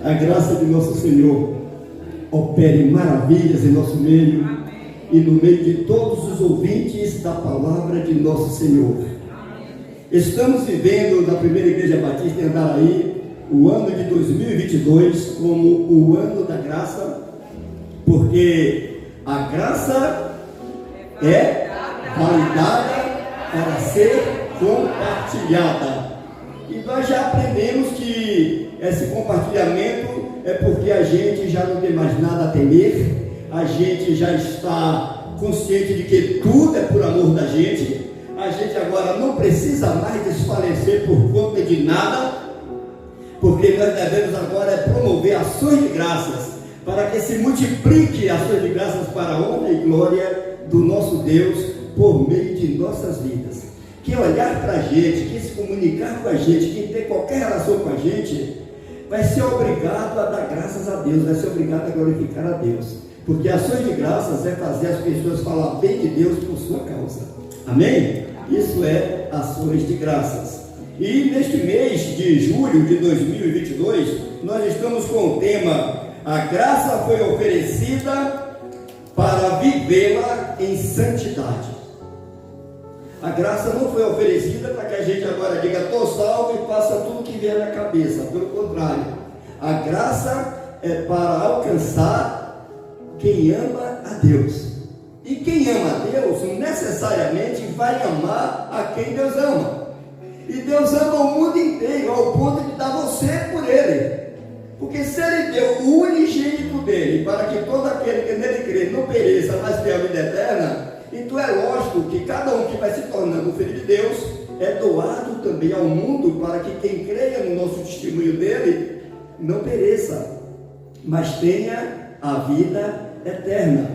A graça de nosso Senhor opere maravilhas em nosso meio. Amém. E no meio de todos os ouvintes da palavra de nosso Senhor. Amém. Estamos vivendo na Primeira Igreja Batista em Andaraí o ano de 2022 como o ano da graça, porque a graça é validada para ser compartilhada. E nós já aprendemos que esse compartilhamento é porque a gente já não tem mais nada a temer, a gente já está consciente de que tudo é por amor da gente, a gente agora não precisa mais desfalecer por conta de nada, porque nós devemos agora promover ações de graças, para que se multiplique ações de graças para a honra e glória do nosso Deus, por meio de nossas vidas. Quem olhar para a gente, quem se comunicar com a gente, quem ter qualquer relação com a gente, vai ser obrigado a dar graças a Deus, vai ser obrigado a glorificar a Deus, porque ações de graças é fazer as pessoas falar bem de Deus por sua causa. Amém? Isso é ações de graças. E neste mês de julho de 2022, nós estamos com o tema: a graça foi oferecida para vivê-la em santidade. A graça não foi oferecida para que a gente agora diga estou salvo e faça tudo que vier na cabeça. Pelo contrário, a graça é para alcançar quem ama a Deus. E quem ama a Deus necessariamente vai amar a quem Deus ama. E Deus ama o mundo inteiro ao ponto de dar você por Ele. Porque se Ele deu o unigênito dele para que todo aquele que nele crê não pereça, mas tenha a vida eterna, então é lógico que cada um que vai se tornando filho de Deus é doado também ao mundo para que quem creia no nosso testemunho dele não pereça, mas tenha a vida eterna.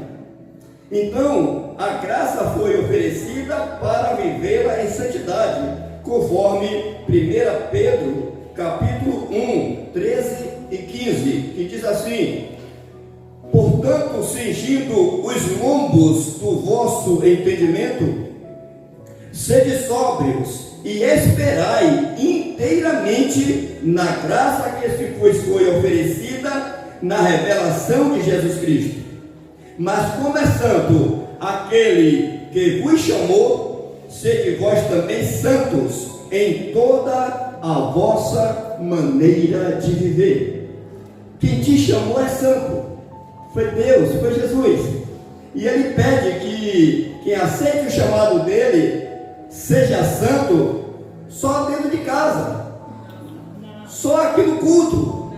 Então a graça foi oferecida para vivê-la em santidade, conforme 1 Pedro capítulo 1, 13 e 15, que diz assim: portanto, cingindo os lombos do vosso entendimento, sede sóbrios e esperai inteiramente na graça que se vos foi oferecida na revelação de Jesus Cristo. Mas como é santo aquele que vos chamou, sede vós também santos em toda a vossa maneira de viver. Quem te chamou é santo, foi Deus, foi Jesus, e Ele pede que quem aceite o chamado dele seja santo só dentro de casa, só aqui no culto,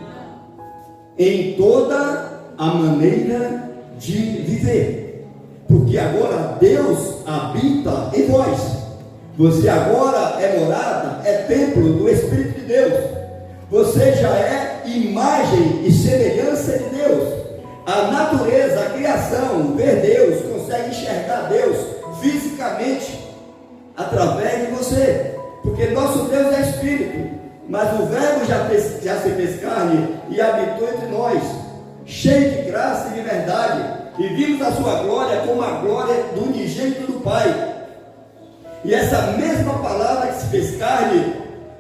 em toda a maneira de viver, porque agora Deus habita em vós. Você agora é morada, é templo do Espírito de Deus. Você já é imagem e semelhança de Deus. A natureza, a criação, vê Deus, consegue enxergar Deus fisicamente através de você, porque nosso Deus é Espírito, mas o Verbo já se fez carne e habitou entre nós, cheio de graça e de verdade, e vimos a sua glória como a glória do unigênito do Pai. E essa mesma palavra que se fez carne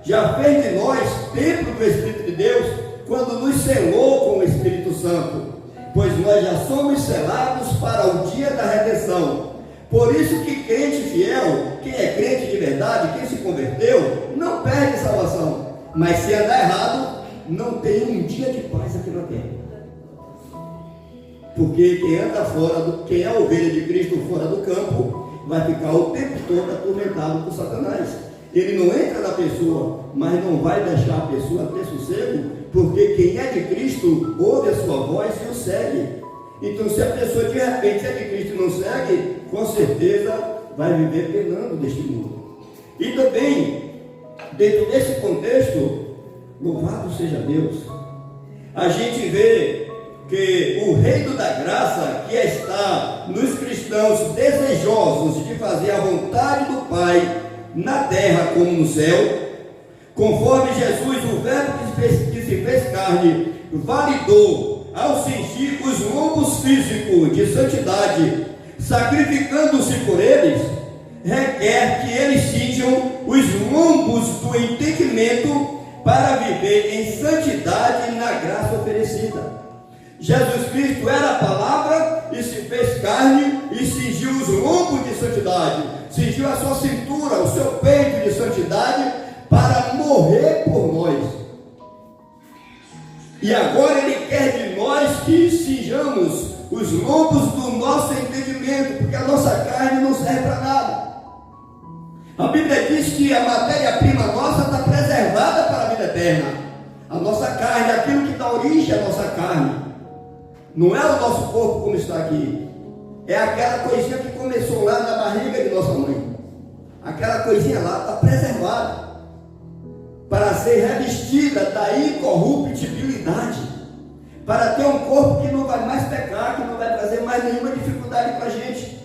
já fez de nós templo do Espírito de Deus, quando nos selou com o Espírito Santo, pois nós já somos selados para o dia da redenção. Por isso que crente fiel, quem é crente de verdade, quem se converteu, não perde salvação, mas se andar errado, não tem um dia de paz aqui na terra. Porque quem anda quem é a ovelha de Cristo fora do campo, vai ficar o tempo todo atormentado por Satanás. Ele não entra na pessoa, mas não vai deixar a pessoa ter sossego, porque quem é de Cristo ouve a sua voz e o segue. Então, se a pessoa de repente é de Cristo e não segue, com certeza vai viver penando deste mundo. E também, dentro desse contexto, louvado seja Deus, a gente vê que o reino da graça que está nos cristãos desejosos de fazer a vontade do Pai na terra como no céu, conforme Jesus, o Verbo que se fez carne, validou ao cingir os lombos físicos de santidade, sacrificando-se por eles, requer que eles cinjam os lombos do entendimento para viver em santidade na graça oferecida. oferecida. Jesus Cristo era a palavra e se fez carne e cingiu os lombos de santidade, cingiu a sua cintura, o seu peito de santidade para morrer por nós. E agora Ele quer de nós que cinjamos os lombos do nosso entendimento, porque a nossa carne não serve para nada. A Bíblia diz que a matéria-prima nossa está preservada para a vida eterna. A nossa carne, aquilo que dá origem à nossa carne, não é o nosso corpo como está aqui. É aquela coisinha que começou lá na barriga de nossa mãe. Aquela coisinha lá está preservada para ser revestida da incorruptibilidade, para ter um corpo que não vai mais pecar, que não vai trazer mais nenhuma dificuldade para a gente.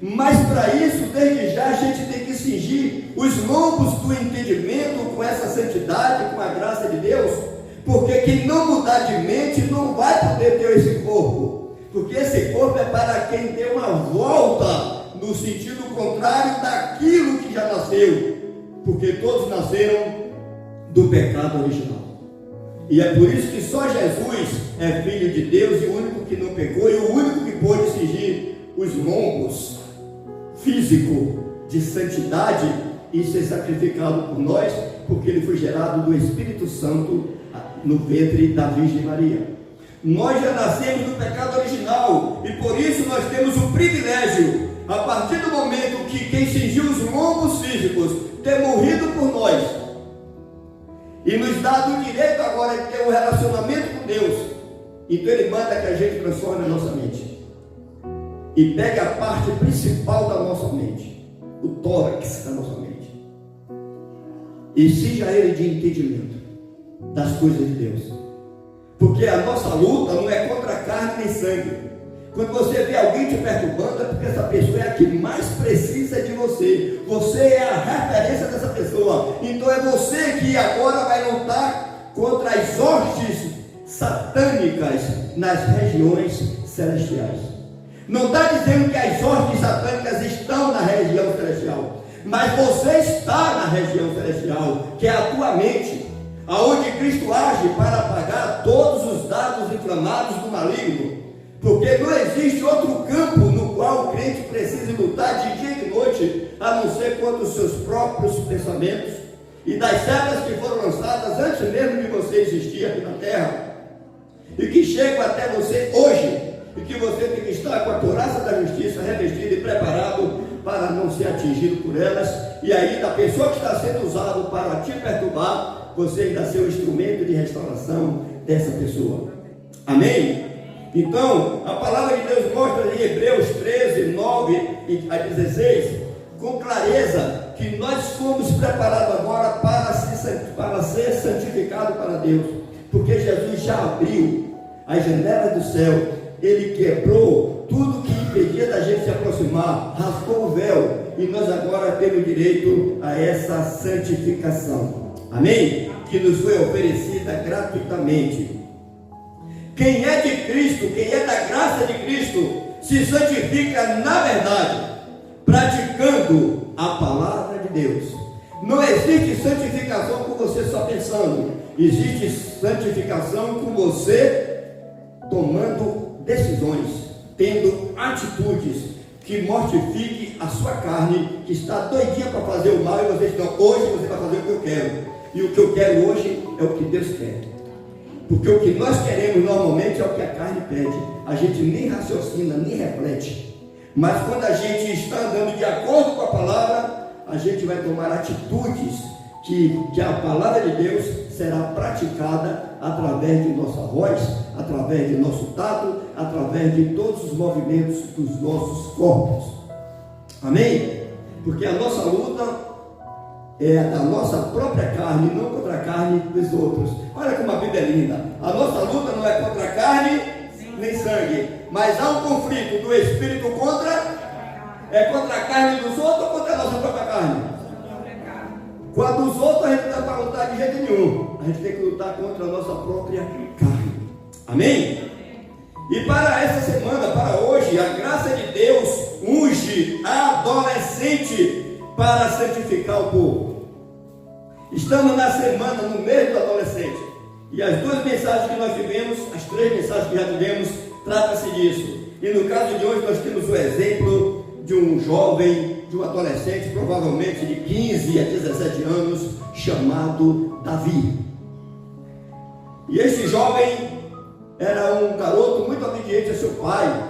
Mas para isso, desde já, a gente tem que cingir os lombos do entendimento com essa santidade, com a graça de Deus, porque quem não mudar de mente não vai poder ter esse corpo, porque esse corpo é para quem deu uma volta no sentido contrário daquilo que já nasceu, porque todos nasceram do pecado original. E é por isso que só Jesus é filho de Deus e o único que não pecou e o único que pôde cingir os lombos físico de santidade e ser sacrificado por nós, porque ele foi gerado do Espírito Santo no ventre da Virgem Maria. Nós já nascemos do pecado original e por isso nós temos o privilégio, a partir do momento que quem cingiu os lombos físicos ter morrido por nós e nos dado o direito agora de ter um relacionamento com Deus. Então Ele manda que a gente transforme a nossa mente e pegue a parte principal da nossa mente, o tórax da nossa mente, e seja ele de entendimento das coisas de Deus, porque a nossa luta não é contra carne nem sangue. Quando você vê alguém te perturbando, é porque essa pessoa é a que mais precisa de você. Você é a referência dessa pessoa. Então é você que agora vai lutar contra as hostes satânicas nas regiões celestiais. Não está dizendo que as hostes satânicas estão na região celestial, mas você está na região celestial, que é a tua mente, aonde Cristo age para apagar todos os dados inflamados do maligno, porque não existe outro campo no qual o crente precise lutar de dia e de noite, a não ser contra os seus próprios pensamentos e das setas que foram lançadas antes mesmo de você existir aqui na terra, e que chegam até você hoje, e que você tem que estar com a couraça da justiça revestido e preparado para não ser atingido por elas, e aí da pessoa que está sendo usado para te perturbar, você ainda ser o instrumento de restauração dessa pessoa. Amém? Então, a palavra de Deus mostra em Hebreus 13, 9 a 16, com clareza, que nós fomos preparados agora para ser santificados para Deus, porque Jesus já abriu as janelas do céu. Ele quebrou tudo que impedia da gente se aproximar, rasgou o véu, e nós agora temos direito a essa santificação. Amém? Que nos foi oferecida gratuitamente. Quem é de Cristo, quem é da graça de Cristo, se santifica na verdade, praticando a palavra de Deus. Não existe santificação com você só pensando, existe santificação com você tomando decisões, tendo atitudes que mortifique a sua carne, que está doidinha para fazer o mal, e você diz, não, hoje você vai fazer o que eu quero, e o que eu quero hoje é o que Deus quer, porque o que nós queremos normalmente é o que a carne pede. A gente nem raciocina, nem reflete, mas quando a gente está andando de acordo com a palavra, a gente vai tomar atitudes que a palavra de Deus será praticada através de nossa voz, através de nosso tato, através de todos os movimentos dos nossos corpos. Amém? Porque a nossa luta é da nossa própria carne, não contra a carne dos outros. Olha como a Bíblia é linda. A nossa luta não é contra a carne nem sangue, mas há um conflito do Espírito contra a carne dos outros ou contra a nossa própria carne? Com a dos outros a gente não dá para lutar de jeito nenhum. A gente tem que lutar contra a nossa própria carne. Amém? E para essa semana, para hoje, a graça de Deus unge a adolescente para santificar o povo. Estamos na semana, no mês do adolescente. E as duas mensagens que nós tivemos, as três mensagens que já tivemos, trata-se disso. E no caso de hoje nós temos o exemplo de um jovem, de um adolescente, provavelmente de 15 a 17 anos, chamado Davi. E este jovem era um garoto muito obediente a seu pai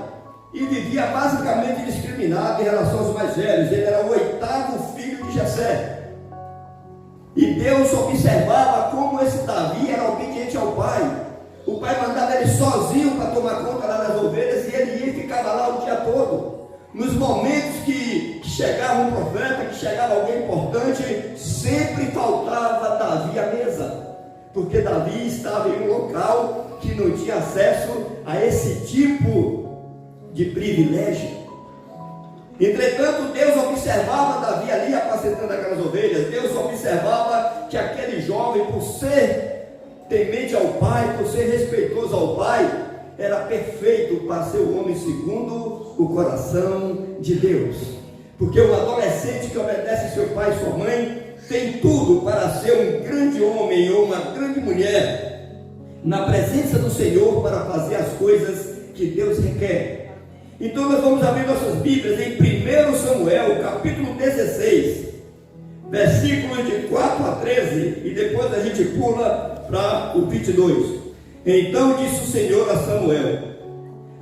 e vivia basicamente discriminado em relação aos mais velhos. Ele era o 8º filho de Jessé. E Deus observava como esse Davi era obediente ao pai. O pai mandava ele sozinho para tomar conta lá das ovelhas e ele ia e ficava lá o dia todo. Nos momentos que chegava um profeta, que chegava alguém importante, sempre faltava Davi à mesa, porque Davi estava em um local que não tinha acesso a esse tipo de privilégio. Entretanto, Deus observava Davi ali apacentando aquelas ovelhas. Deus observava que aquele jovem, por ser temente ao pai, por ser respeitoso ao pai, era perfeito para ser o homem segundo o coração de Deus. Porque o adolescente que obedece seu pai e sua mãe tem tudo para ser um grande homem ou uma grande mulher na presença do Senhor, para fazer as coisas que Deus requer. Então nós vamos abrir nossas Bíblias em 1 Samuel, capítulo 16, versículos de 4 a 13, e depois a gente pula para o 22. Então disse o Senhor a Samuel: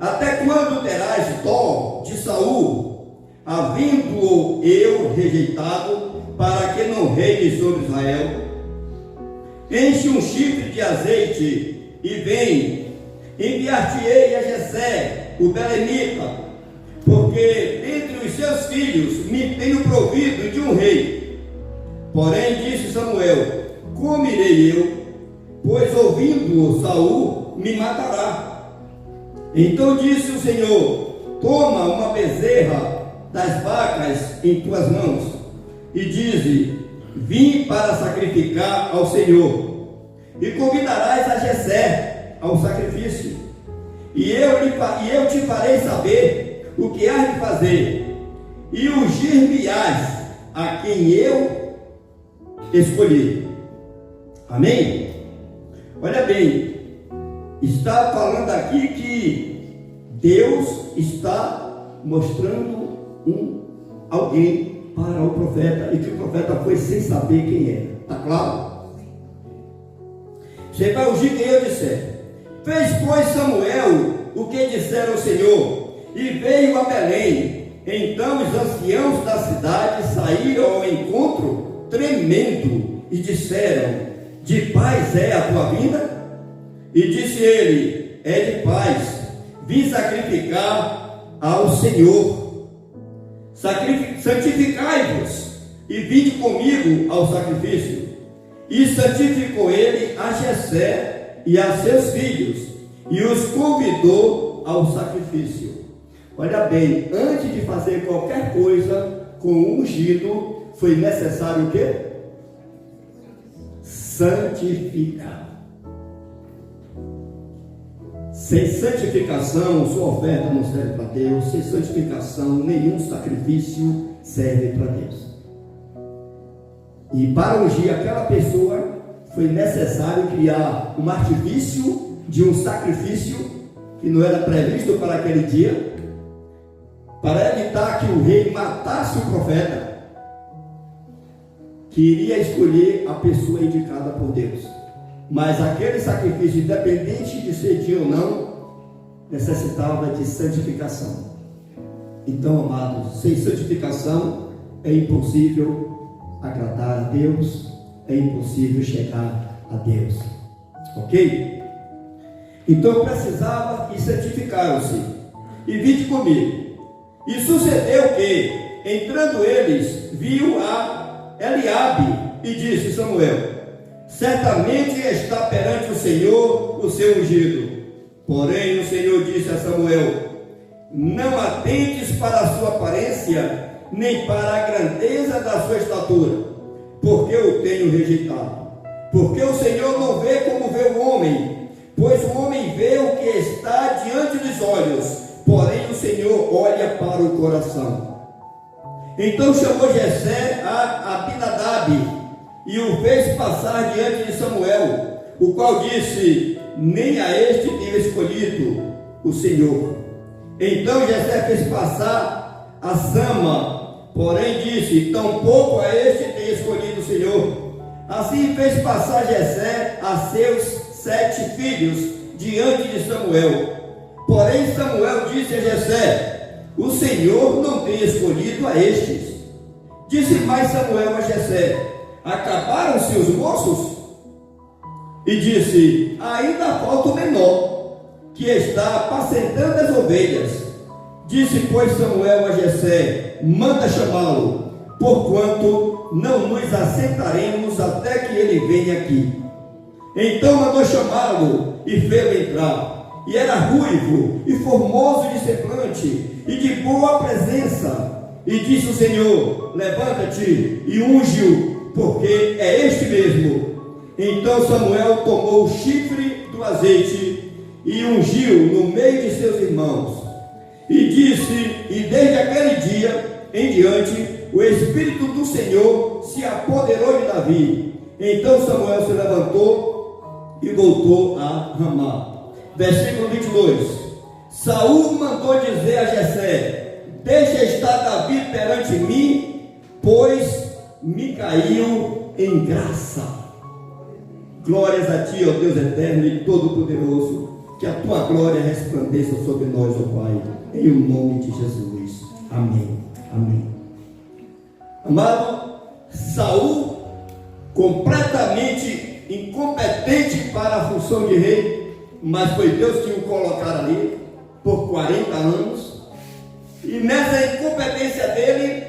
até quando terás dó de Saul, havendo-o eu rejeitado, para que não reine sobre Israel? Enche um chifre de azeite e vem, enviar-te-ei a Jessé, o belemita, porque dentre os seus filhos me tenho provido de um rei. Porém disse Samuel: como irei eu? Pois ouvindo-o Saul me matará. Então disse o Senhor: toma uma bezerra das vacas em tuas mãos e dize: vim para sacrificar ao Senhor, e convidarás a Jessé ao sacrifício, e eu te farei saber o que hás de fazer, e ungir-me-ás a quem eu escolhi. Amém? Olha bem, está falando aqui que Deus está mostrando alguém para o profeta, e que o profeta foi sem saber quem era. Está claro? Você vai ungir quem eu disser. Fez, pois, Samuel o que dissera o Senhor, e veio a Belém. Então os anciãos da cidade saíram ao encontro, tremendo, e disseram: de paz é a tua vinda? E disse ele: é de paz, vim sacrificar ao Senhor. Santificai-vos e vinde comigo ao sacrifício. E santificou ele a Jessé e a seus filhos, e os convidou ao sacrifício. Olha bem, antes de fazer qualquer coisa com o ungido, foi necessário o quê? Santificar. Sem santificação, sua oferta não serve para Deus. Sem santificação, nenhum sacrifício serve para Deus. E para ungir aquela pessoa, foi necessário criar um artifício de um sacrifício que não era previsto para aquele dia, para evitar que o rei matasse o profeta, que iria escolher a pessoa indicada por Deus. Mas aquele sacrifício, independente de ser dia ou não, necessitava de santificação. Então, amados, sem santificação é impossível agradar a Deus, é impossível chegar a Deus. Ok? Então precisava e santificaram-se. E vinde comigo. E sucedeu que, entrando eles, viu a Eliabe e disse: Samuel, certamente está perante o Senhor o seu ungido. Porém o Senhor disse a Samuel: não atentes para a sua aparência, nem para a grandeza da sua estatura, porque eu tenho rejeitado. Porque o Senhor não vê como vê o homem, pois o homem vê o que está diante dos olhos, porém o Senhor olha para o coração. Então chamou Jessé a Abinadab e o fez passar diante de Samuel. o qual disse: nem a este tenho escolhido o Senhor. Então Jessé fez passar a Sama, porém disse: tampouco a este tenho escolhido o Senhor. Assim fez passar Jessé a seus 7 filhos diante de Samuel. Porém Samuel disse a Jessé: o Senhor não tem escolhido a estes. Disse mais Samuel a Jessé: acabaram-se os moços? E disse: ainda falta o menor, que está apacentando as ovelhas. Disse, pois, Samuel a Jessé: manda chamá-lo, porquanto não nos assentaremos até que ele venha aqui. Então mandou chamá-lo e fê-lo entrar. E era ruivo e formoso de semblante e de boa presença. E disse o Senhor: levanta-te e unge-o, porque é este mesmo. Então Samuel tomou o chifre do azeite e ungiu no meio de seus irmãos. E disse, e desde aquele dia em diante, o Espírito do Senhor se apoderou de Davi. Então Samuel se levantou e voltou a Ramá. Versículo 22. Saul mandou dizer a Jessé: deixa estar Davi perante mim, pois me caiu em graça. Glórias a ti, ó Deus eterno e todo-poderoso, que a tua glória resplandeça sobre nós, ó Pai, em o nome de Jesus. Amém. Amém. Amado, Saul, completamente incompetente para a função de rei, mas foi Deus que o colocara ali por 40 anos, e nessa incompetência dele,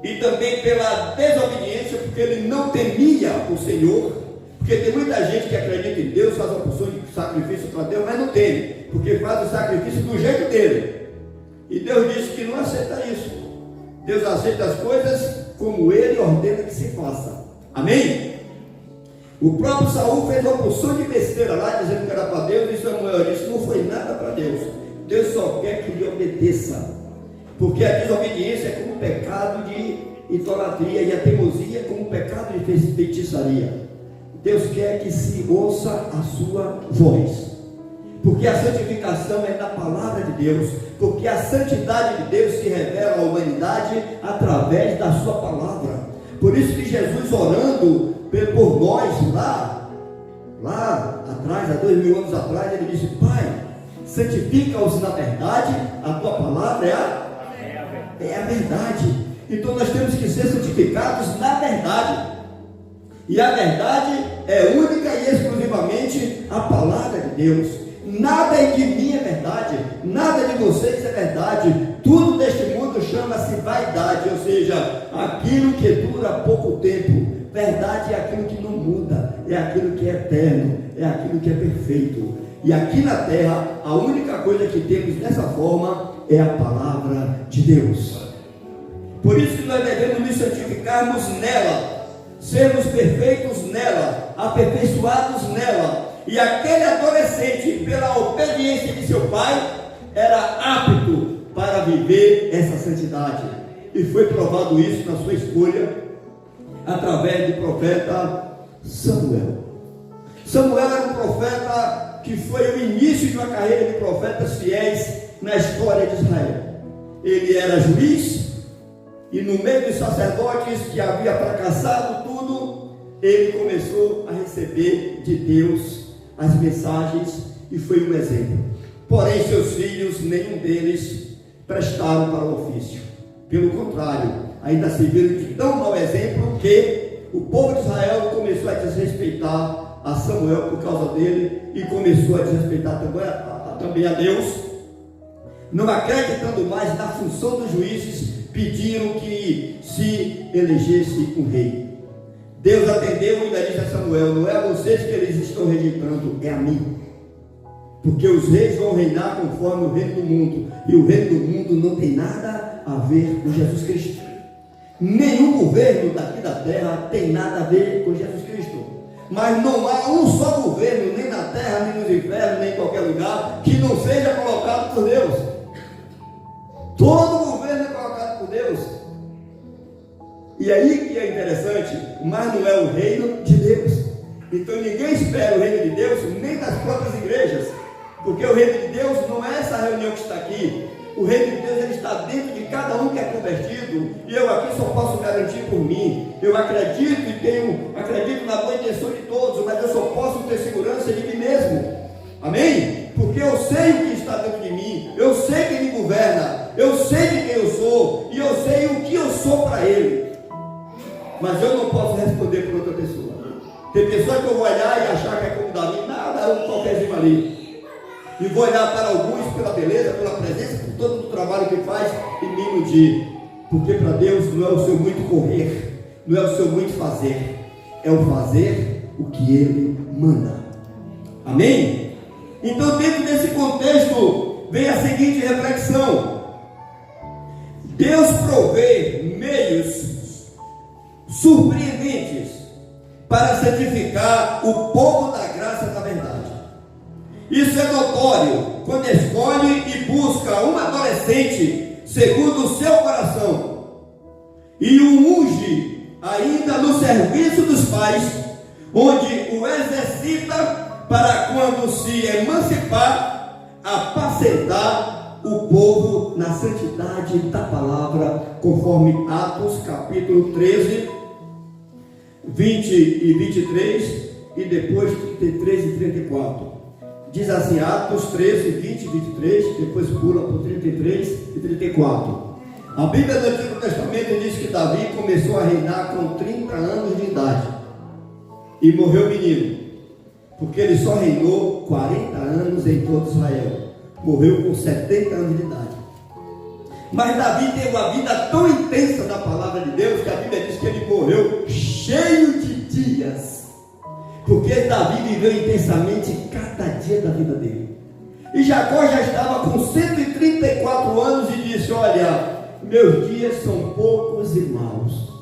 e também pela desobediência, porque ele não temia o Senhor. Porque tem muita gente que acredita em Deus, faz uma porção de sacrifício para Deus, mas não tem, porque faz o sacrifício do jeito dele. E Deus disse que não aceita isso. Deus aceita as coisas como Ele ordena que se faça. Amém? O próprio Saul fez uma porção de besteira lá, dizendo que era para Deus, e Samuel disse: não foi nada para Deus. Deus só quer que lhe obedeça. Porque a desobediência é como pecado de idolatria, e a teimosia é como pecado de feitiçaria. Deus quer que se ouça a sua voz, porque a santificação é da palavra de Deus, porque a santidade de Deus se revela à humanidade através da sua palavra. Por isso que Jesus, orando por nós lá atrás, há 2000 anos atrás, ele disse: Pai, santifica-os na verdade, a tua palavra é a verdade. Então nós temos que ser santificados na verdade. E a verdade é única e exclusivamente a palavra de Deus. Nada de mim é verdade, nada de vocês é verdade. Tudo deste mundo chama-se vaidade, ou seja, aquilo que dura pouco tempo. Verdade é aquilo que não muda, é aquilo que é eterno, é aquilo que é perfeito. E aqui na terra, a única coisa que temos dessa forma é a palavra de Deus. Por isso que nós devemos nos santificarmos nela, sermos perfeitos nela, aperfeiçoados nela. E aquele adolescente, pela obediência de seu pai, era apto para viver essa santidade. E foi provado isso na sua escolha, através do profeta Samuel. Samuel era um profeta que foi o início de uma carreira de profetas fiéis na história de Israel. Ele era juiz, e no meio dos sacerdotes que havia fracassado tudo, ele começou a receber de Deus as mensagens e foi um exemplo. Porém, seus filhos, nenhum deles prestaram para o ofício. Pelo contrário, ainda serviram de tão mau exemplo que o povo de Israel começou a desrespeitar a Samuel por causa dele e começou a desrespeitar também a Deus, não acreditando mais na função dos juízes. Pediram que se elegesse um rei. Deus atendeu e ainda disse a Samuel: não é a vocês que eles estão rejeitando, é a mim. Porque os reis vão reinar conforme o reino do mundo, e o reino do mundo não tem nada a ver com Jesus Cristo. Nenhum governo daqui da terra tem nada a ver com Jesus Cristo. Mas não há um só governo, nem na terra, nem nos infernos, nem em qualquer lugar, que não seja colocado por Deus. Todo governo é colocado por Deus. E aí que é interessante, mas não é o reino de Deus. Então ninguém espera o reino de Deus nem das próprias igrejas, porque o reino de Deus não é essa reunião que está aqui. O reino de Deus ele está dentro de cada um que é convertido, e eu aqui só posso garantir por mim. Eu acredito acredito na boa intenção de todos, mas eu só posso ter segurança de mim mesmo. Amém? Porque eu sei o que está dentro de mim, eu sei quem me governa, eu sei de quem eu sou, e eu sei o que eu sou para Ele. Mas eu não posso responder por outra pessoa. Tem pessoas que eu vou olhar e achar que é como Davi, nada, é um qualquerzinho ali. E vou olhar para alguns pela beleza, pela presença, por todo o trabalho que faz e me iludir. Porque para Deus não é o seu muito correr, não é o seu muito fazer, é o fazer o que Ele manda. Amém? Então, dentro desse contexto, vem a seguinte reflexão: Deus provê meios surpreendentes para santificar o povo da graça da verdade. Isso é notório quando escolhe e busca um adolescente segundo o seu coração e o unge ainda no serviço dos pais, onde o exercita para, quando se emancipar, apacentar o povo na santidade da palavra, conforme Atos capítulo 13, 20 e 23 e depois 33 e 34. Diz assim, Atos 13, 20 e 23, depois pula para 33 e 34. A Bíblia do Antigo Testamento diz que Davi começou a reinar com 30 anos de idade e morreu menino, porque ele só reinou 40 anos em todo Israel. Morreu com 70 anos de idade. Mas Davi teve uma vida tão intensa da palavra de Deus que a Bíblia diz que ele morreu cheio de dias, porque Davi viveu intensamente cada dia da vida dele. E Jacó já estava com 134 anos e disse: olha, meus dias são poucos e maus,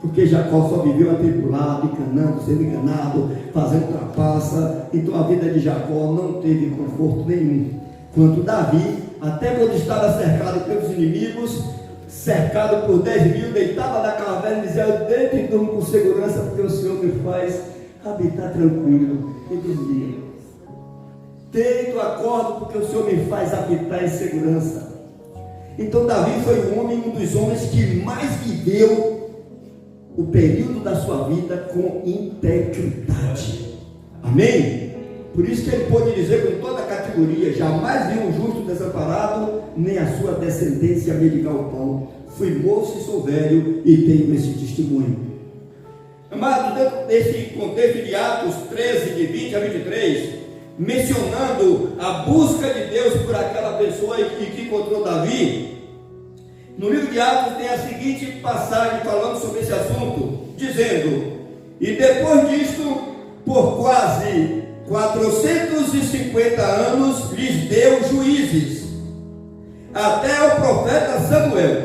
porque Jacó só viveu atribulado, enganando, sendo enganado, fazendo trapaça. Então a vida de Jacó não teve conforto nenhum. Quanto Davi, até quando estava cercado pelos inimigos, cercado por 10 mil, deitava na caverna e dizia: eu deito e durmo com segurança, porque o Senhor me faz habitar tranquilo. E dormia. Deito, acordo, porque o Senhor me faz habitar em segurança. Então Davi foi um dos homens que mais viveu o período da sua vida com integridade. Amém? Por isso que ele pôde dizer com toda a categoria: jamais vi um justo desamparado, nem a sua descendência mendigar o pão. Fui moço e sou velho e tenho esse testemunho. Amados, dentro desse contexto de Atos 13, de 20 a 23, mencionando a busca de Deus por aquela pessoa que encontrou Davi, no livro de Atos tem a seguinte passagem falando sobre esse assunto, dizendo: e depois disto, por quase 450 anos, lhes deu juízes, até o profeta Samuel,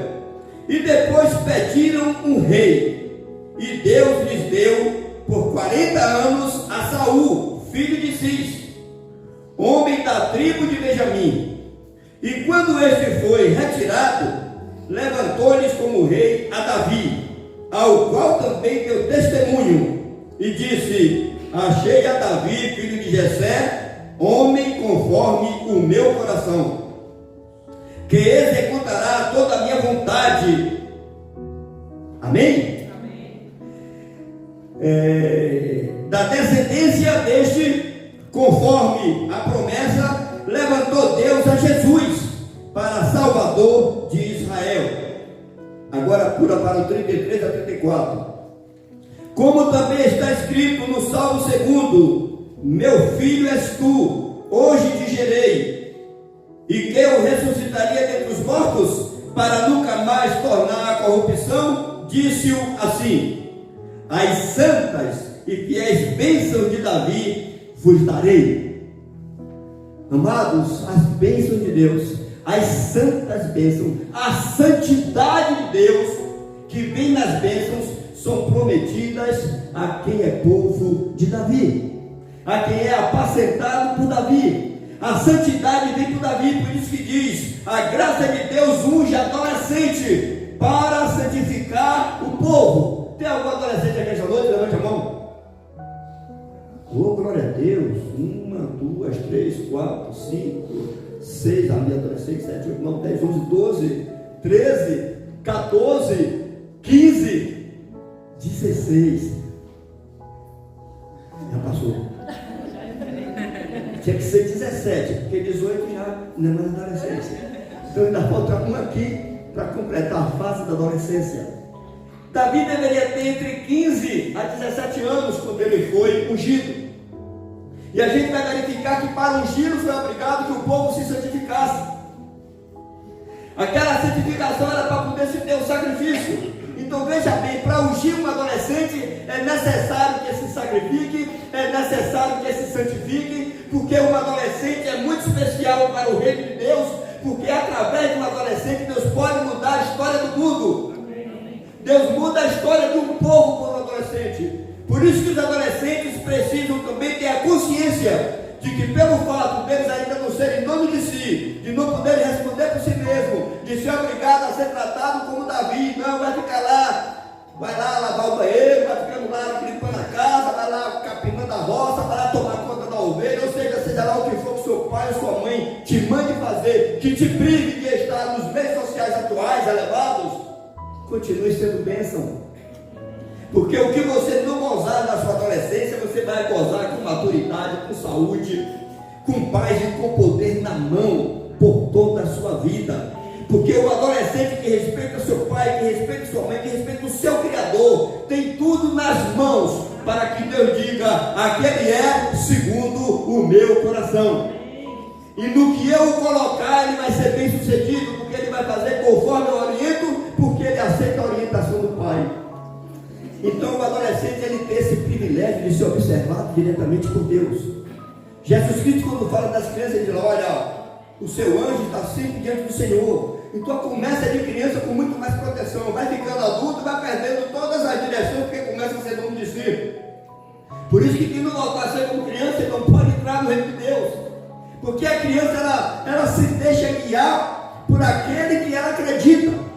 e depois pediram um rei, e Deus lhes deu por 40 anos a Saul, filho de Cis, homem da tribo de Benjamim. E quando este foi retirado, levantou-lhes como rei a Davi, ao qual também deu testemunho, e disse: achei a Davi, filho de Jessé, homem conforme o meu coração, que executará toda a minha vontade. Amém? Da descendência deste, conforme a promessa, levantou Deus a Jesus para Salvador de Israel. Agora pula para o 33 a 34. Como também está escrito no Salmo 2: meu filho és tu, hoje te gerei, e que eu ressuscitaria dentre os mortos, para nunca mais tornar a corrupção. Disse-o assim: as santas e fiéis bênçãos de Davi vos darei. Amados, as bênçãos de Deus, as santas bênçãos, a santidade de Deus que vem nas bênçãos, são prometidas a quem é povo de Davi, a quem é apacentado por Davi. A santidade vem por Davi, por isso que diz: a graça de Deus unge adolescente para santificar o povo. Tem algum adolescente aqui esta noite? Levante a mão. Oh, glória a Deus. 1, 2, 3, 4, 5, 6, ali adolescente, 7, 8, 9, 10, 11, 12, 13, 14, 15, 16. Já passou. Tinha que ser 17, porque 18 já não é mais adolescência. Então ainda falta um aqui para completar a fase da adolescência. Davi deveria ter entre 15 a 17 anos quando ele foi ungido. E a gente vai verificar que para ungir foi obrigado que o povo se santificasse. Aquela santificação era para poder se ter um sacrifício. Então veja bem, para ungir um adolescente é necessário que se sacrifique, é necessário que se santifique, porque um adolescente é muito especial para o reino de Deus, porque através de um adolescente Deus pode mudar a história do mundo. Deus muda a história de um povo por um adolescente. Por isso que os adolescentes precisam também ter a consciência de que pelo fato deles ainda não serem donos de si, de não poderem responder por si mesmo, de ser obrigado a ser tratado como Davi, não vai ficar lá, vai lá lavar o banheiro, vai ficando lá limpando a casa, vai lá capinando a roça, vai lá tomar conta da ovelha, ou seja lá o que for que seu pai ou sua mãe te mande fazer, que te prive de estar nos meios sociais atuais elevados, continue sendo bênção. Porque o que você não gozar na sua adolescência, você vai gozar com maturidade, com saúde, com paz e com poder na mão, por toda a sua vida. Porque o adolescente que respeita seu pai, que respeita sua mãe, que respeita o seu Criador, tem tudo nas mãos, para que Deus diga, aquele é segundo o meu coração. E no que eu colocar, ele vai ser bem sucedido, porque ele vai fazer conforme eu oriento, porque ele aceita a orientação do pai. Então o adolescente ele tem esse privilégio de ser observado diretamente por Deus. Jesus Cristo, quando fala das crianças, ele diz: olha, o seu anjo está sempre diante do Senhor. Então começa de criança com muito mais proteção, vai ficando adulto, vai perdendo todas as direções, porque começa a ser dono de si. Por isso que quem não voltar a ser como criança, ele não pode entrar no reino de Deus. Porque a criança ela se deixa guiar por aquele que ela acredita.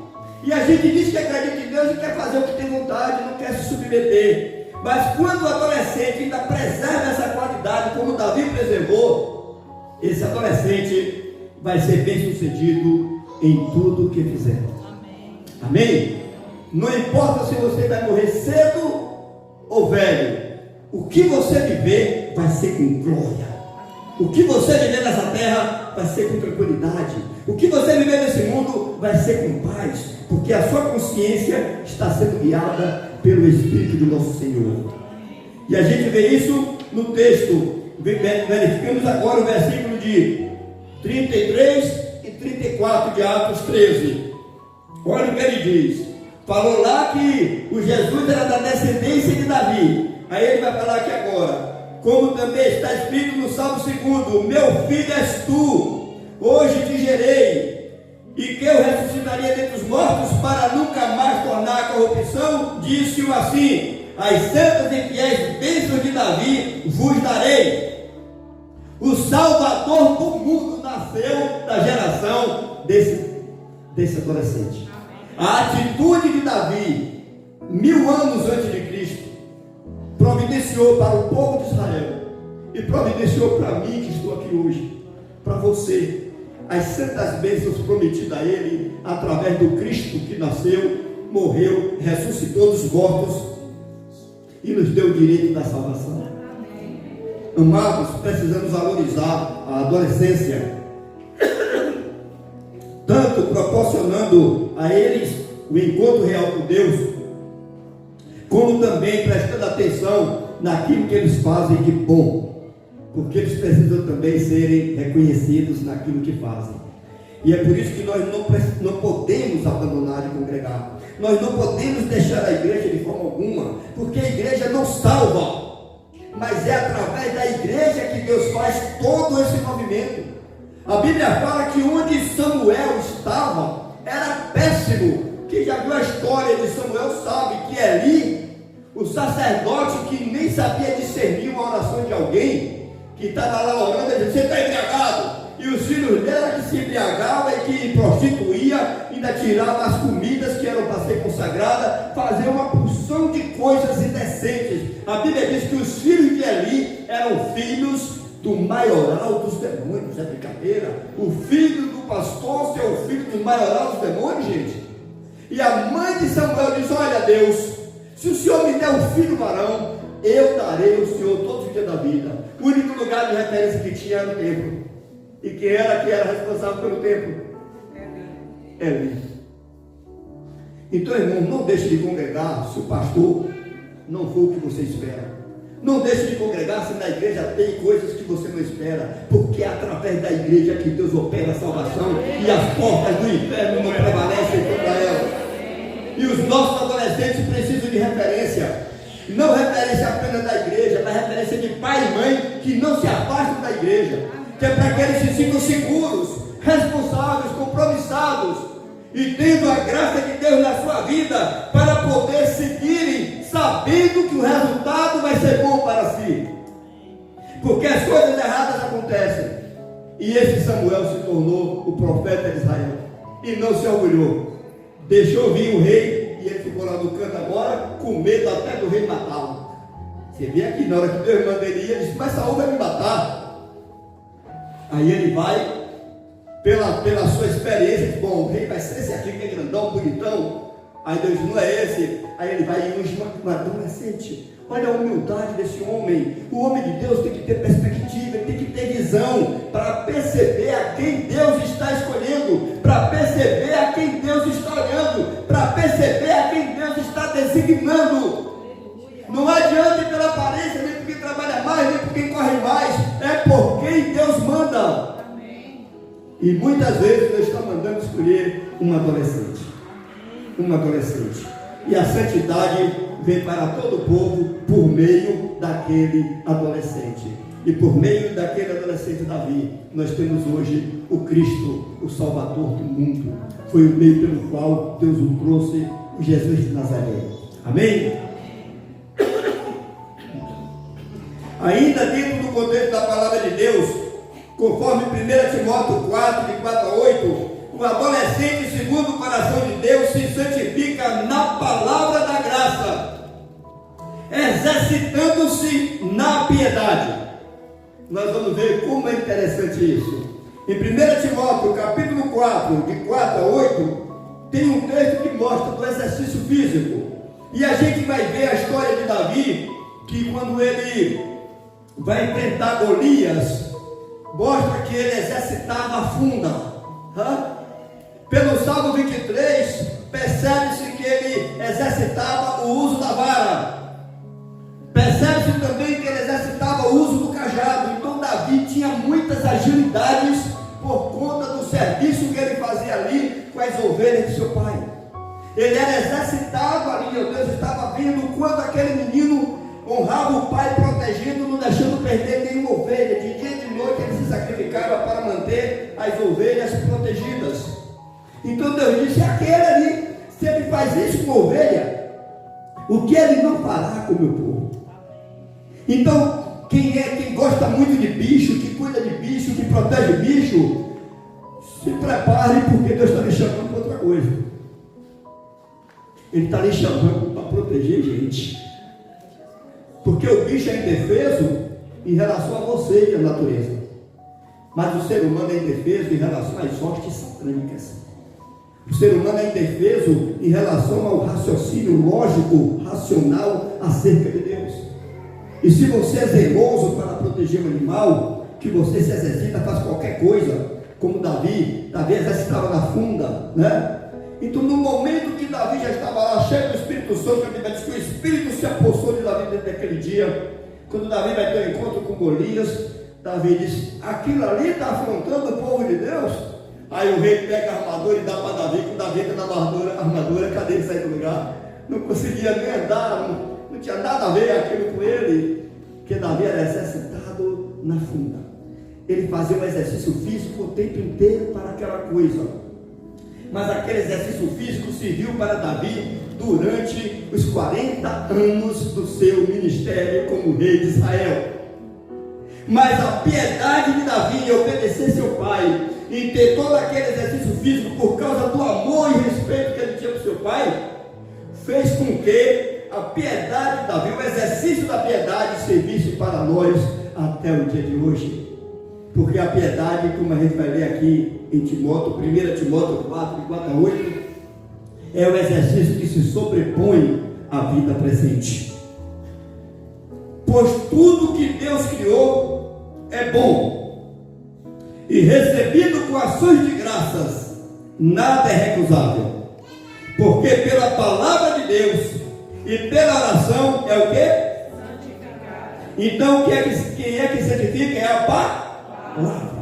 E a gente diz que acredita em Deus e quer fazer o que tem vontade, não quer se submeter. Mas quando o adolescente ainda preserva essa qualidade, como Davi preservou, esse adolescente vai ser bem sucedido em tudo o que fizer. Amém? Amém? Não importa se você vai morrer cedo ou velho, o que você viver vai ser com glória. O que você viver nessa terra vai ser com tranquilidade. O que você viver nesse mundo vai ser com paz, porque a sua consciência está sendo guiada pelo Espírito do nosso Senhor. E a gente vê isso no texto. Verificamos agora o versículo de 33 e 34 de Atos 13. Olha o que ele diz. Falou lá que o Jesus era da descendência de Davi. Aí ele vai falar aqui agora, como também está escrito no Salmo 2: meu filho és tu, hoje te gerei, e que eu ressuscitaria dentre os mortos para nunca mais tornar a corrupção. Disse-o assim: as santas e fiéis bênçãos de Davi vos darei. O Salvador do mundo nasceu da geração desse adolescente. A atitude de Davi, 1000 anos antes de Cristo, providenciou para o povo de Israel e providenciou para mim que estou aqui hoje, para você, as santas bênçãos prometidas a ele através do Cristo que nasceu, morreu, ressuscitou dos mortos e nos deu o direito da salvação. Amados, precisamos valorizar a adolescência, tanto proporcionando a eles o encontro real com Deus, como também prestando atenção naquilo que eles fazem de bom, porque eles precisam também serem reconhecidos naquilo que fazem. E é por isso que nós não podemos abandonar de congregar, nós não podemos deixar a igreja de forma alguma, porque a igreja não salva, mas é através da igreja que Deus faz todo esse movimento. A Bíblia fala que onde Samuel estava era péssimo. Quem já viu a história de Samuel sabe que Eli, o sacerdote que nem sabia discernir uma oração de alguém, que estava lá orando, ele disse: você está embriagado. E os filhos dela que se embriagavam e que prostituía, ainda tirava as comidas que eram para ser consagradas, fazia uma porção de coisas indecentes. A Bíblia diz que os filhos de Eli eram filhos do maioral dos demônios. É brincadeira? O filho do pastor é o filho do maioral dos demônios, gente. E a mãe de Samuel diz: olha, Deus, se o Senhor me der um filho varão, eu darei ao Senhor todos os dias da vida. O único lugar de referência que tinha era o templo. E quem era responsável pelo templo? Eli. Então, irmão, não deixe de congregar se o pastor não for o que você espera. Não deixe de congregar se na igreja tem coisas que você não espera, porque é através da igreja que Deus opera a salvação e as portas do inferno não prevalecem contra ela. E os nossos adolescentes precisam de referência, não referência apenas da igreja, mas referência de pai e mãe que não se afastam da igreja, que é para que eles se sintam seguros, responsáveis, compromissados e tendo a graça de Deus na sua vida para poder seguirem sabendo que o resultado vai ser bom para si, porque as coisas erradas acontecem. E esse Samuel se tornou o profeta de Israel e não se orgulhou, deixou vir o rei e ele ficou lá no canto agora com medo até do rei matá-lo. Você vê aqui, na hora que Deus manda ele ir, ele disse: mas Saul vai me matar. Aí ele vai pela sua experiência, diz: bom, o rei vai ser esse aqui que é grandão, bonitão. Aí Deus diz: não é esse. Aí ele vai e unge um adolescente. Olha a humildade desse homem. O homem de Deus tem que ter perspectiva, ele tem que ter visão para perceber a quem Deus está escolhendo, para perceber a quem Deus está olhando, para perceber a quem Deus está designando. Não adianta ir pela aparência, nem por quem trabalha mais, nem por quem corre mais, é por quem Deus manda. E muitas vezes Deus está mandando escolher um adolescente. Um adolescente. E a santidade vem para todo o povo por meio daquele adolescente. E por meio daquele adolescente Davi, nós temos hoje o Cristo, o Salvador do mundo. Foi o meio pelo qual Deus o trouxe, o Jesus de Nazaré. Amém? Ainda dentro do contexto da palavra de Deus, conforme 1 Timóteo 4, de 4 a 8, o adolescente, segundo o coração de Deus, se santifica na palavra da graça, exercitando-se na piedade. Nós vamos ver como é interessante isso. Em 1 Timóteo, capítulo 4, de 4 a 8, tem um texto que mostra do exercício físico. E a gente vai ver a história de Davi, que quando ele vai enfrentar Golias, mostra que ele exercitava a funda. Pelo Salmo 23, percebe-se que ele exercitava o uso da vara. Percebe-se também que ele exercitava o uso do cajado. Então Davi tinha muitas agilidades por conta do serviço que ele fazia ali com as ovelhas de seu pai. Ele era exercitado ali, meu Deus estava vendo quando aquele menino honrava o pai, protegendo, não deixando perder nenhuma ovelha. De dia e de noite ele se sacrificava para manter as ovelhas protegidas. Então Deus disse: aquele ali, se ele faz isso com ovelha, o que ele não fará com o meu povo? Então, quem gosta muito de bicho, que cuida de bicho, que protege bicho, se prepare, porque Deus está lhe chamando para outra coisa. Ele está lhe chamando para proteger gente. Porque o bicho é indefeso em relação a você e a natureza. Mas o ser humano é indefeso em relação às hostes satânicas. O ser humano é indefeso em relação ao raciocínio lógico, racional acerca de Deus. E se você é zeloso para proteger um animal, que você se exercita, faz qualquer coisa, como Davi exercitava na funda, né? Então, no momento que Davi já estava lá, cheio do Espírito Santo, a Bíblia diz que o Espírito se apossou de Davi dentro daquele dia. Quando Davi vai ter um encontro com Golias, Davi diz: aquilo ali está afrontando o povo de Deus. Aí o rei pega a armadura e dá para Davi. Quando Davi entra na armadura, cadê ele sair do lugar? Não conseguia nem andar, não tinha nada a ver aquilo com ele, porque Davi era exercitado na funda. Ele fazia um exercício físico o tempo inteiro para aquela coisa. Mas aquele exercício físico serviu para Davi durante os 40 anos do seu ministério como rei de Israel. Mas a piedade de Davi em obedecer seu pai, em ter todo aquele exercício físico por causa do amor e respeito que ele tinha por seu pai, fez com que a piedade de Davi, o exercício da piedade, servisse para nós até o dia de hoje. Porque a piedade, como a gente vai ler aqui em Timóteo, 1 Timóteo 4, de 4 a 8, é o exercício que se sobrepõe à vida presente. Pois tudo que Deus criou é bom, e recebido com ações de graças, nada é recusável. Porque pela palavra de Deus e pela oração é o quê? Então quem é que santifica? É a palavra.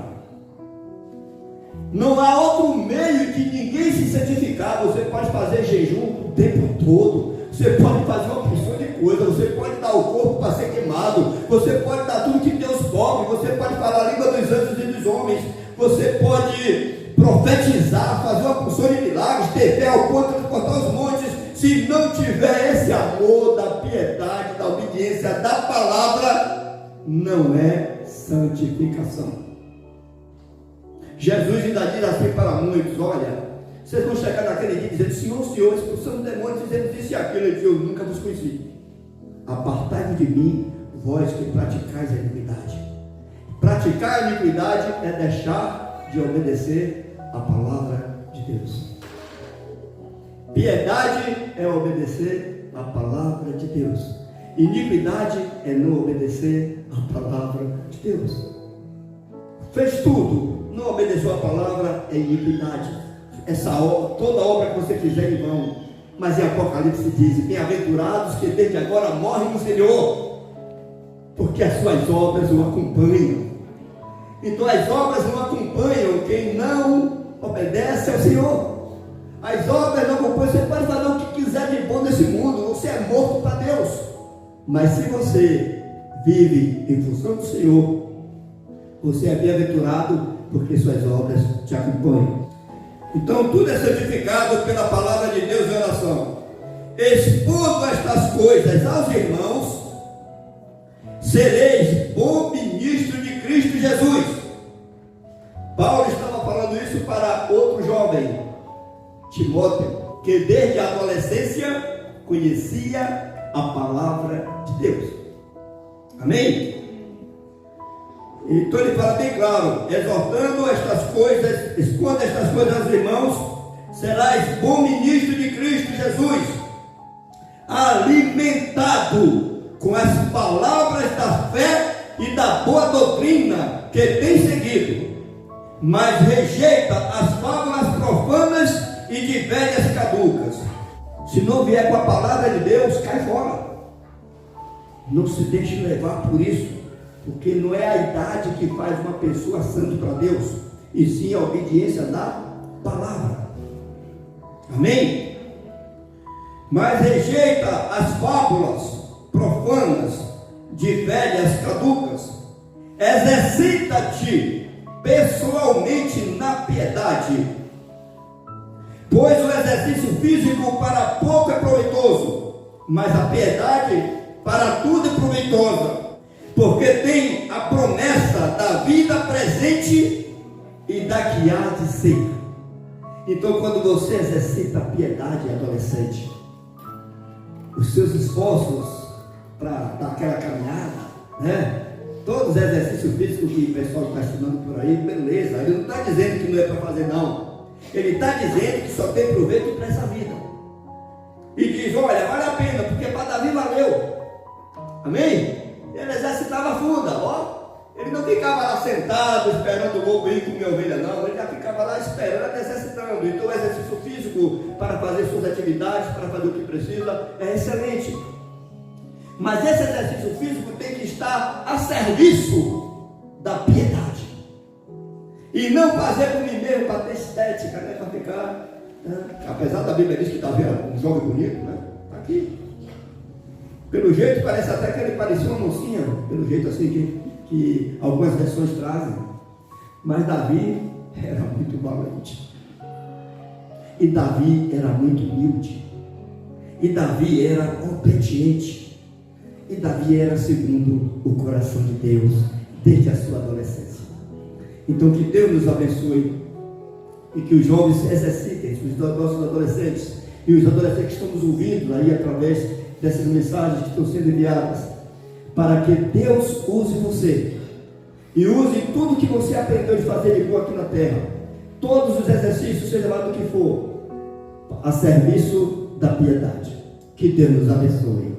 Não há outro meio de ninguém se santificar. Você pode fazer jejum o tempo todo, você pode fazer uma porção de coisa, você pode dar o corpo para ser queimado, você pode dar tudo que Deus come, você pode falar a língua dos anjos e dos homens, você pode profetizar, fazer uma porção de milagres, ter fé ao ponto de transportar os montes. Se não tiver esse amor da piedade, da obediência, da palavra, não é santificação. Jesus ainda diz assim para muitos: olha, vocês vão chegar naquele dia dizendo: Senhor, Senhor, expulsando demônios, dizendo isso e aquilo. Ele diz: eu nunca vos conheci. Apartai-vos de mim, vós que praticais a iniquidade. Praticar a iniquidade é deixar de obedecer a palavra de Deus. Piedade é obedecer a palavra de Deus. Iniquidade é não obedecer a palavra de Deus. Fez tudo, não obedeceu a palavra, é iniquidade. Essa obra, toda obra que você fizer em vão. Mas em Apocalipse diz: bem-aventurados que desde agora morrem no Senhor, porque as suas obras o acompanham. Então as obras não acompanham quem não obedece ao Senhor. As obras não acompanham. Você pode fazer o que quiser de bom nesse mundo, você é morto para Deus. Mas se você vive em função do Senhor, você é bem-aventurado, porque suas obras te acompanham. Então tudo é santificado pela palavra de Deus em oração. Expondo estas coisas aos irmãos, sereis bom ministro de Cristo Jesus. Paulo estava falando isso para outro jovem, Timóteo, que desde a adolescência conhecia a palavra de Deus. Amém? Então ele fala bem claro: exortando estas coisas, expondo estas coisas aos irmãos, serás bom ministro de Cristo Jesus, alimentado com as palavras da fé e da boa doutrina que tem seguido, mas rejeita as fábulas profanas e de velhas caducas. Se não vier com a palavra de Deus, cai fora. Não se deixe levar por isso, porque não é a idade que faz uma pessoa santa para Deus, e sim a obediência da palavra. Amém? Mas rejeita as fábulas profanas de velhas caducas. Exercita-te pessoalmente na piedade, pois o exercício físico para pouco é proveitoso, mas a piedade para tudo é proveitosa, porque tem a promessa da vida presente e da que há de ser. Então, quando você exercita a piedade, adolescente, os seus esforços para dar aquela caminhada, né? Todos os exercícios físicos que o pessoal está ensinando por aí, beleza. Ele não está dizendo que não é para fazer, não. Ele está dizendo que só tem proveito para essa vida. E diz: olha, vale a pena, porque para Davi valeu. Amém? Ele exercitava a funda, ó. Ele não ficava lá sentado esperando o lobo ir comer ovelha, não. Ele já ficava lá esperando, exercitando. Então o exercício físico para fazer suas atividades, para fazer o que precisa, é excelente. Mas esse exercício físico tem que estar a serviço da piedade. E não fazer por mim mesmo para ter estética, né? Para ficar, né? Apesar da Bíblia diz que Davi era um jovem bonito, né? Está aqui. Pelo jeito, parece até que ele parecia uma mocinha, pelo jeito assim que algumas versões trazem. Mas Davi era muito valente. E Davi era muito humilde. E Davi era obediente. E Davi era segundo o coração de Deus desde a sua adolescência. Então que Deus nos abençoe e que os jovens exercitem, os nossos adolescentes e os adolescentes que estamos ouvindo aí através dessas mensagens que estão sendo enviadas, para que Deus use você e use tudo que você aprendeu de fazer de boa aqui na terra, todos os exercícios, seja lá do que for, a serviço da piedade. Que Deus nos abençoe.